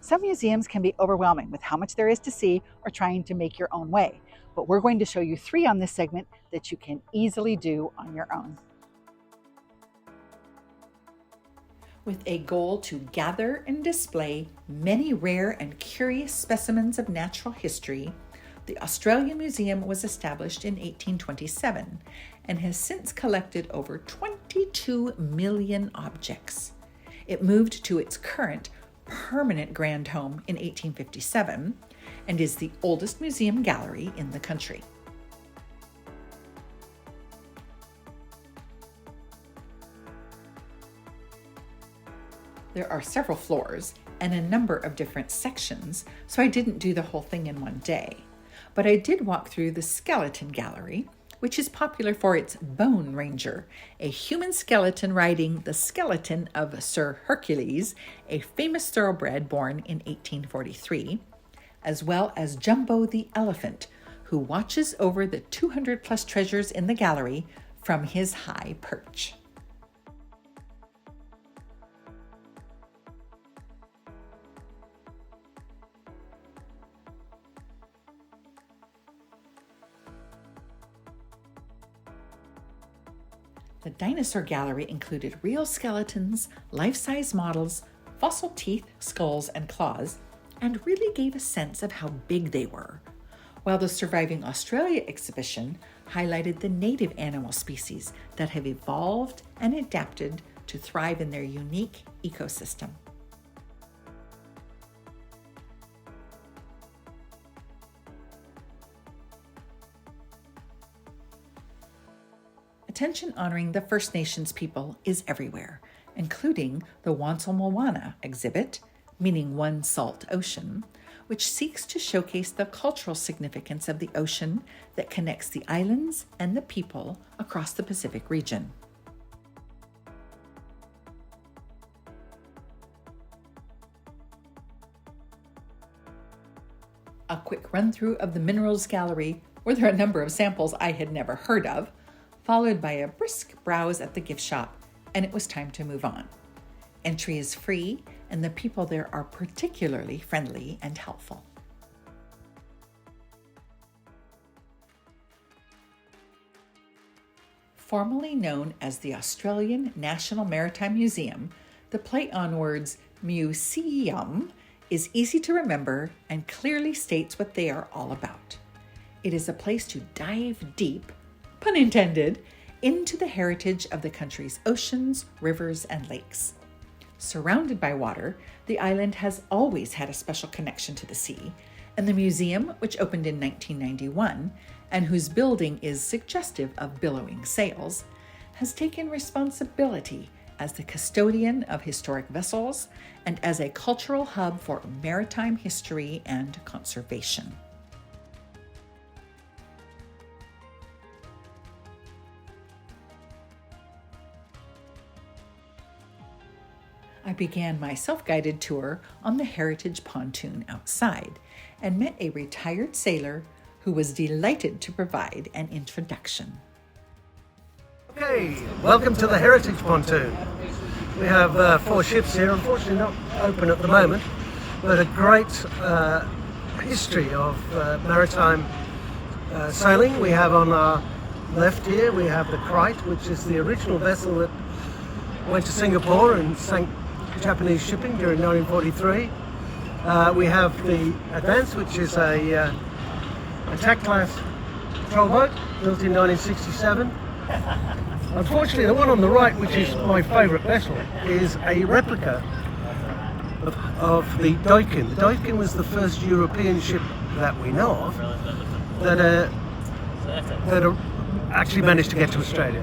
Some museums can be overwhelming with how much there is to see or trying to make your own way, but we're going to show you 3 on this segment that you can easily do on your own. With a goal to gather and display many rare and curious specimens of natural history, the Australian Museum was established in 1827 and has since collected over 22 million objects. It moved to its current permanent grand home in 1857 and is the oldest museum gallery in the country. There are several floors and a number of different sections, so I didn't do the whole thing in one day. But I did walk through the skeleton gallery, which is popular for its bone ranger, a human skeleton riding the skeleton of Sir Hercules, a famous thoroughbred born in 1843, as well as Jumbo the elephant, who watches over the 200 plus treasures in the gallery from his high perch. The dinosaur gallery included real skeletons, life-size models, fossil teeth, skulls, and claws, and really gave a sense of how big they were, while the Surviving Australia exhibition highlighted the native animal species that have evolved and adapted to thrive in their unique ecosystem. Attention honoring the First Nations people is everywhere, including the Wansalmoana exhibit, meaning One Salt Ocean, which seeks to showcase the cultural significance of the ocean that connects the islands and the people across the Pacific region. A quick run-through of the Minerals Gallery, where there are a number of samples I had never heard of, followed by a brisk browse at the gift shop, and it was time to move on. Entry is free, and the people there are particularly friendly and helpful. Formerly known as the Australian National Maritime Museum, the play on words Mu-SEA-um is easy to remember and clearly states what they are all about. It is a place to dive deep, pun intended, into the heritage of the country's oceans, rivers, and lakes. Surrounded by water, the island has always had a special connection to the sea, and the museum, which opened in 1991, and whose building is suggestive of billowing sails, has taken responsibility as the custodian of historic vessels and as a cultural hub for maritime history and conservation. I began my self-guided tour on the Heritage pontoon outside and met a retired sailor who was delighted to provide an introduction. Okay, welcome to the Heritage pontoon. We have 4 ships here, unfortunately not open at the moment, but a great history of maritime sailing. We have on our left here, we have the Kite, which is the original vessel that went to Singapore and sank Japanese shipping during 1943. We have the Advance, which is a attack class patrol boat built in 1967. Unfortunately, the one on the right, which is my favourite vessel, is a replica of the Docket. The Docket was the first European ship that we know of that actually managed to get to Australia.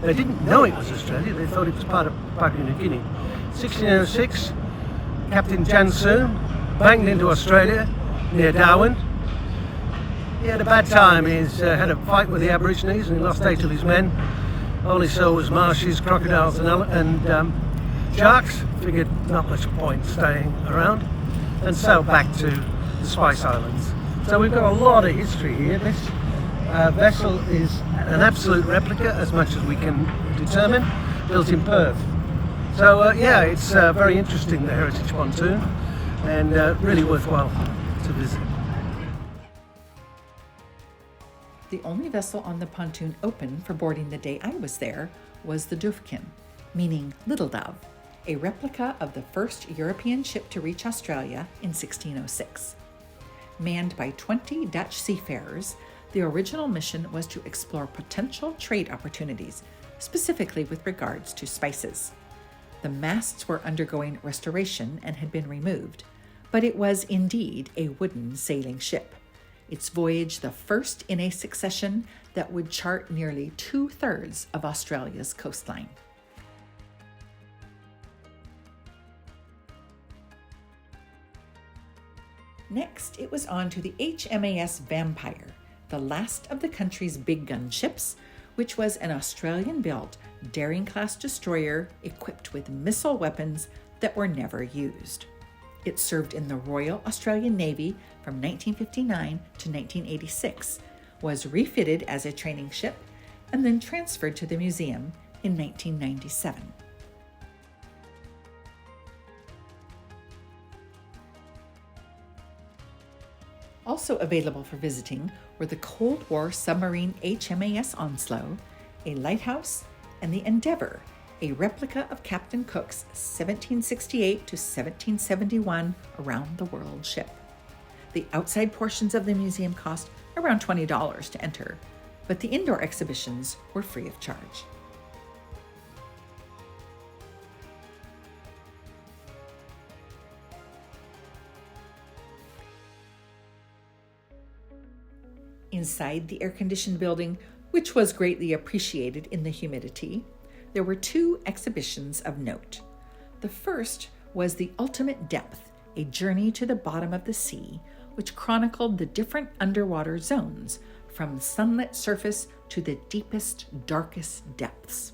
They didn't know it was Australia, they thought it was part of Papua New Guinea. 1606, Captain Jansoon banged into Australia near Darwin. He had a bad time. He had a fight with the Aborigines and he lost 8 of his men. All he saw was marshes, crocodiles and sharks. Figured not much point staying around and sailed back to the Spice Islands. So we've got a lot of history here. This vessel is an absolute replica as much as we can determine, built in Perth. So yeah, it's very interesting, the Heritage pontoon. and really worthwhile to visit. The only vessel on the pontoon open for boarding the day I was there was the Dufkin, meaning Little Dove, a replica of the first European ship to reach Australia in 1606. Manned by 20 Dutch seafarers, the original mission was to explore potential trade opportunities, specifically with regards to spices. The masts were undergoing restoration and had been removed, but it was indeed a wooden sailing ship. Its voyage the first in a succession that would chart nearly 2/3 of Australia's coastline. Next, it was on to the HMAS Vampire, the last of the country's big gun ships, which was an Australian-built Daring-class destroyer equipped with missile weapons that were never used. It served in the Royal Australian Navy from 1959 to 1986, was refitted as a training ship, and then transferred to the museum in 1997. Also available for visiting were the Cold War submarine HMAS Onslow, a lighthouse, and the Endeavour, a replica of Captain Cook's 1768 to 1771 around-the-world ship. The outside portions of the museum cost around $20 to enter, but the indoor exhibitions were free of charge. Inside the air-conditioned building, which was greatly appreciated in the humidity, there were two exhibitions of note. The first was The Ultimate Depth, a journey to the bottom of the sea, which chronicled the different underwater zones, from sunlit surface to the deepest, darkest depths.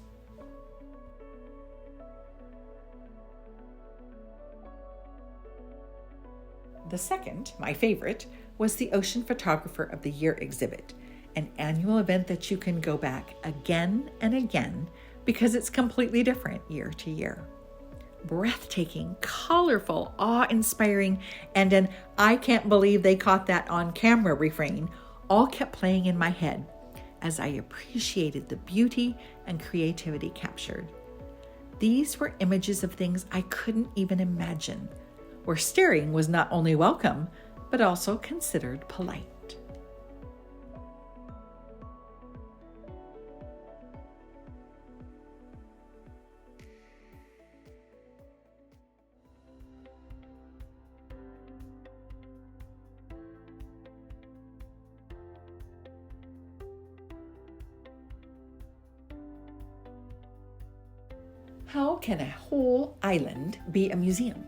The second, my favorite, was the Ocean Photographer of the Year exhibit, an annual event that you can go back again and again because it's completely different year to year. Breathtaking, colorful, awe-inspiring, and an "I can't believe they caught that on camera" refrain all kept playing in my head as I appreciated the beauty and creativity captured. These were images of things I couldn't even imagine, where staring was not only welcome, but also considered polite. How can a whole island be a museum?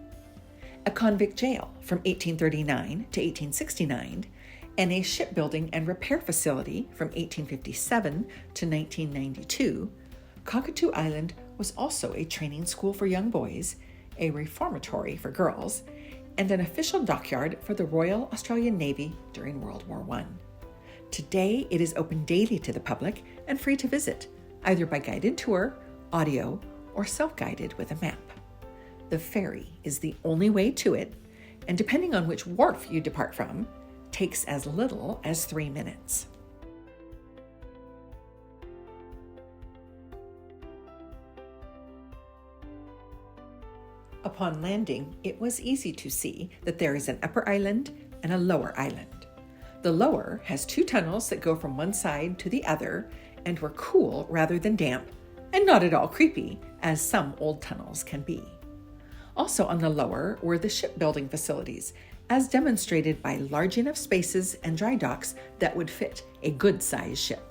A convict jail from 1839 to 1869, and a shipbuilding and repair facility from 1857 to 1992, Cockatoo Island was also a training school for young boys, a reformatory for girls, and an official dockyard for the Royal Australian Navy during World War I. Today, it is open daily to the public and free to visit, either by guided tour, audio, or self-guided with a map. The ferry is the only way to it, and depending on which wharf you depart from, takes as little as 3 minutes. Upon landing, it was easy to see that there is an upper island and a lower island. The lower has 2 tunnels that go from one side to the other and were cool rather than damp, and not at all creepy, as some old tunnels can be. Also on the lower were the shipbuilding facilities, as demonstrated by large enough spaces and dry docks that would fit a good-sized ship.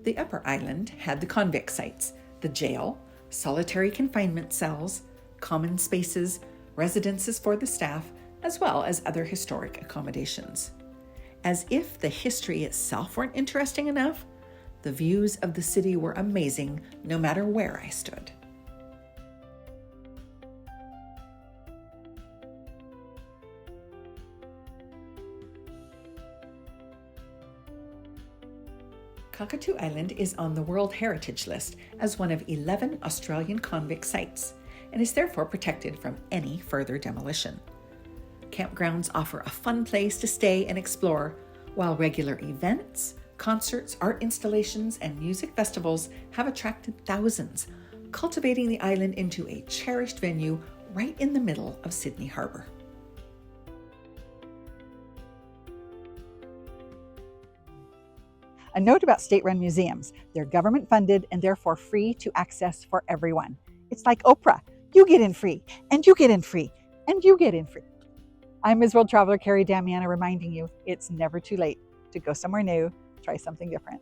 The upper island had the convict sites, the jail, solitary confinement cells, common spaces, residences for the staff, as well as other historic accommodations. As if the history itself weren't interesting enough, the views of the city were amazing no matter where I stood. Cockatoo Island is on the World Heritage List as one of 11 Australian convict sites and is therefore protected from any further demolition. Campgrounds offer a fun place to stay and explore, while regular events, concerts, art installations, and music festivals have attracted thousands, cultivating the island into a cherished venue right in the middle of Sydney Harbour. A note about state-run museums. They're government-funded and therefore free to access for everyone. It's like Oprah. You get in free, and you get in free, and you get in free. I'm Ms. World Traveler Kerry Damiano reminding you it's never too late to go somewhere new, try something different.